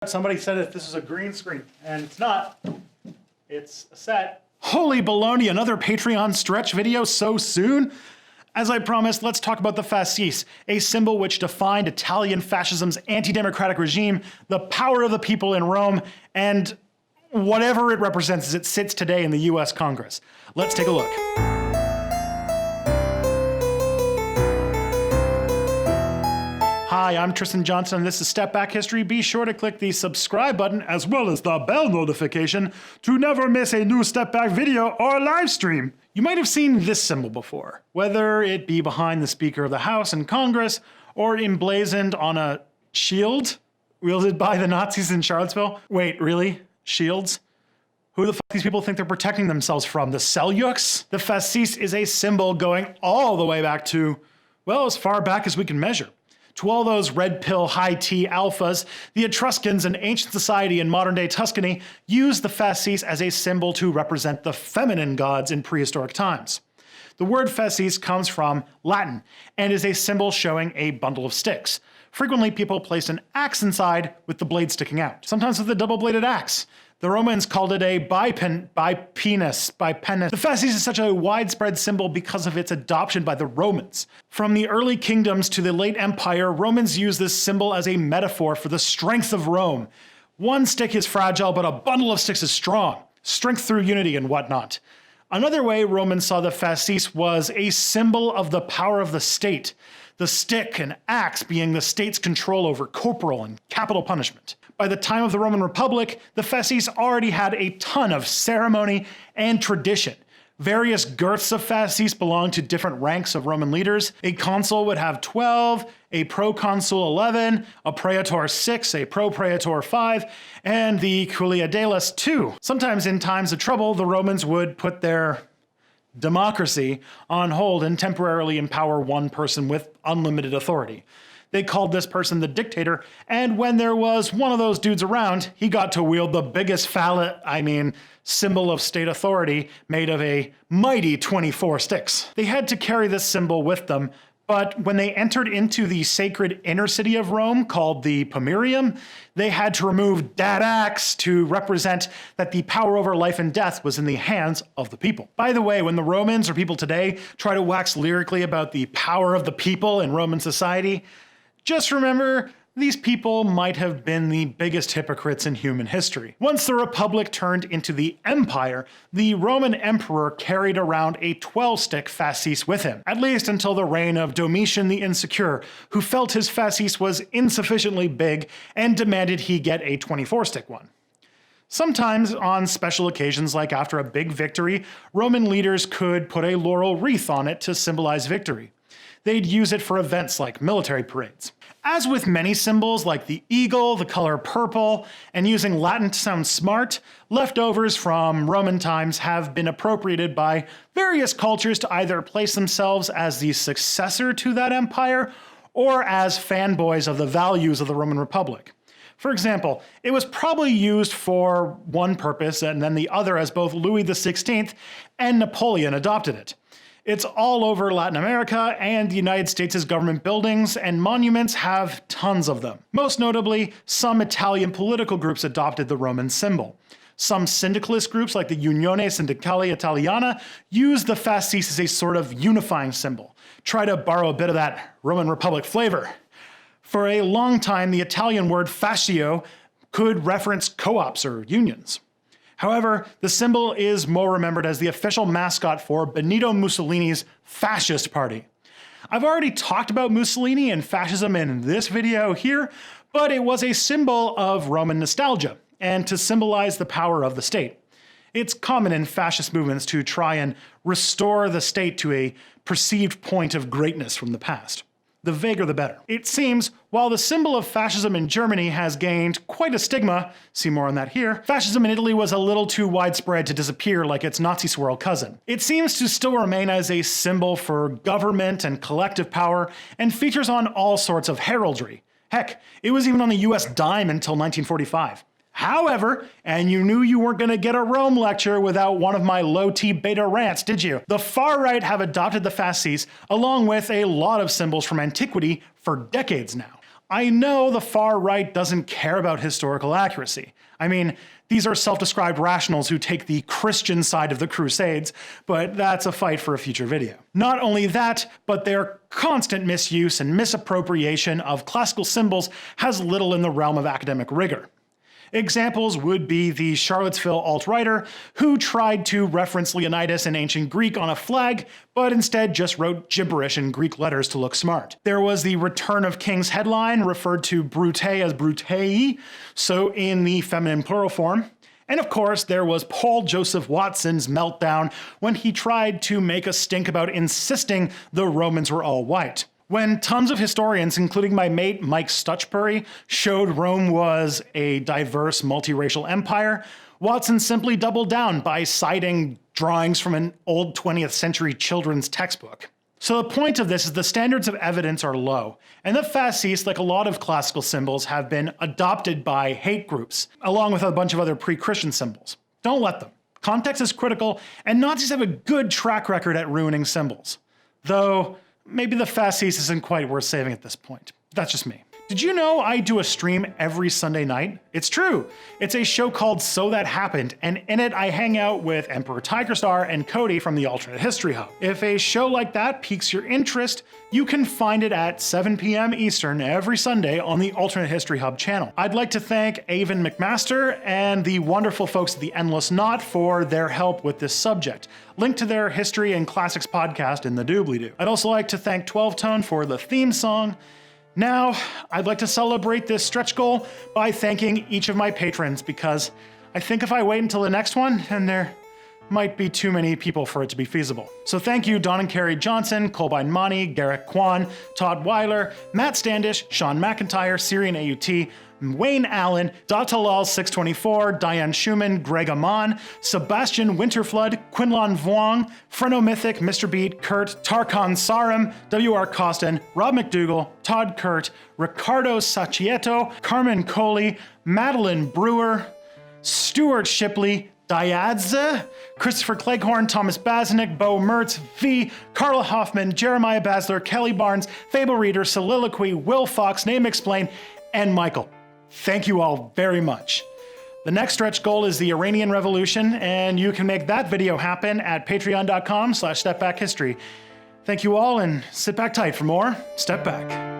Somebody said if this is a green screen, and it's not. It's a set. Holy baloney, another Patreon stretch video so soon? As I promised, let's talk about the Fasces, a symbol which defined Italian fascism's anti-democratic regime, the power of the people in Rome, and whatever it represents as it sits today in the US Congress. Let's take a look. Hi, I'm Tristan Johnson, and this is Step Back History. Be sure to click the subscribe button as well as the bell notification to never miss a new Step Back video or live stream. You might have seen this symbol before, whether it be behind the Speaker of the House in Congress or emblazoned on a shield wielded by the Nazis in Charlottesville. Wait, really? Shields? Who the fuck these people think they're protecting themselves from? The Seljuks? The Fasces is a symbol going all the way back to, well, as far back as we can measure. To all those red pill high tea alphas, the Etruscans in ancient society in modern day Tuscany used the Fasces as a symbol to represent the feminine gods in prehistoric times. The word Fasces comes from Latin and is a symbol showing a bundle of sticks. Frequently, people place an axe inside with the blade sticking out, sometimes with a double-bladed axe. The Romans called it a bipenis. The Fasces is such a widespread symbol because of its adoption by the Romans. From the early kingdoms to the late empire, Romans used this symbol as a metaphor for the strength of Rome. One stick is fragile, but a bundle of sticks is strong. Strength through unity and whatnot. Another way Romans saw the Fasces was a symbol of the power of the state. The stick and axe being the state's control over corporal and capital punishment. By the time of the Roman Republic, the Fasces already had a ton of ceremony and tradition. Various girths of Fasces belonged to different ranks of Roman leaders. A consul would have 12, a proconsul 11, a praetor 6, a propraetor 5, and the culiadeles 2. Sometimes in times of trouble, the Romans would put their democracy on hold and temporarily empower one person with unlimited authority. They called this person the Dictator, and when there was one of those dudes around, he got to wield the biggest symbol of state authority made of a mighty 24 sticks. They had to carry this symbol with them, but when they entered into the sacred inner city of Rome, called the Pomerium, they had to remove that axe to represent that the power over life and death was in the hands of the people. By the way, when the Romans or people today try to wax lyrically about the power of the people in Roman society, just remember, these people might have been the biggest hypocrites in human history. Once the Republic turned into the Empire, the Roman Emperor carried around a 12-stick Fasces with him, at least until the reign of Domitian the Insecure, who felt his Fasces was insufficiently big and demanded he get a 24-stick one. Sometimes, on special occasions like after a big victory, Roman leaders could put a laurel wreath on it to symbolize victory. They'd use it for events like military parades. As with many symbols like the eagle, the color purple, and using Latin to sound smart, leftovers from Roman times have been appropriated by various cultures to either place themselves as the successor to that empire or as fanboys of the values of the Roman Republic. For example, it was probably used for one purpose and then the other as both Louis XVI and Napoleon adopted it. It's all over Latin America, and the United States' government buildings and monuments have tons of them. Most notably, some Italian political groups adopted the Roman symbol. Some syndicalist groups like the Unione Sindacale Italiana use the Fasces as a sort of unifying symbol. Try to borrow a bit of that Roman Republic flavor. For a long time, the Italian word fascio could reference co-ops or unions. However, the symbol is more remembered as the official mascot for Benito Mussolini's fascist party. I've already talked about Mussolini and fascism in this video here, but it was a symbol of Roman nostalgia and to symbolize the power of the state. It's common in fascist movements to try and restore the state to a perceived point of greatness from the past. The vaguer the better. It seems, while the symbol of fascism in Germany has gained quite a stigma, see more on that here, fascism in Italy was a little too widespread to disappear like its Nazi swirl cousin. It seems to still remain as a symbol for government and collective power, and features on all sorts of heraldry. Heck, it was even on the US dime until 1945. However, and you knew you weren't going to get a Rome lecture without one of my low-T beta rants, did you? The far right have adopted the Fasces along with a lot of symbols from antiquity for decades now. I know the far right doesn't care about historical accuracy. I mean, these are self-described rationals who take the Christian side of the Crusades, but that's a fight for a future video. Not only that, but their constant misuse and misappropriation of classical symbols has little in the realm of academic rigor. Examples would be the Charlottesville alt-writer who tried to reference Leonidas in ancient Greek on a flag, but instead just wrote gibberish in Greek letters to look smart. There was the Return of Kings headline, referred to Brute as Brutei, so in the feminine plural form. And of course, there was Paul Joseph Watson's Meltdown when he tried to make a stink about insisting the Romans were all white. When tons of historians, including my mate Mike Stutchbury, showed Rome was a diverse, multiracial empire, Watson simply doubled down by citing drawings from an old 20th century children's textbook. So the point of this is the standards of evidence are low, and the fasces, like a lot of classical symbols, have been adopted by hate groups, along with a bunch of other pre-Christian symbols. Don't let them. Context is critical, and Nazis have a good track record at ruining symbols. Though, maybe the fasces isn't quite worth saving at this point. That's just me. Did you know I do a stream every Sunday night? It's true. It's a show called So That Happened, and in it I hang out with Emperor Tigerstar and Cote from the Alternate History Hub. If a show like that piques your interest, you can find it at 7 p.m. Eastern every Sunday on the Alternate History Hub channel. I'd like to thank Avon McMaster and the wonderful folks at the Endless Knot for their help with this subject. Link to their History and Classics podcast in the doobly-doo. I'd also like to thank 12 Tone for the theme song. Now, I'd like to celebrate this stretch goal by thanking each of my patrons, because I think if I wait until the next one, then there might be too many people for it to be feasible. So thank you Don and Carrie Johnson, Colbine Mani, Garrett Kwan, Todd Weiler, Matt Standish, Sean McIntyre, Syrian AUT, Wayne Allen, Datalal624, Diane Schumann, Greg Amon, Sebastian Winterflood, Quinlan Vuong, Phrenomythic, Mr. Beat, Kurt, Tarkan Saram, WR Costin, Rob McDougall, Todd Kurt, Ricardo Sacchietto, Carmen Coley, Madeline Brewer, Stuart Shipley, Diadze, Christopher Cleghorn, Thomas Bazanik, Bo Mertz, V, Carla Hoffman, Jeremiah Basler, Kelly Barnes, Fable Reader, Soliloquy, Will Fox, Name Explain, and Michael. Thank you all very much. The next stretch goal is the Iranian Revolution, and you can make that video happen at patreon.com/stepbackhistory. Thank you all, and sit back tight for more Step Back.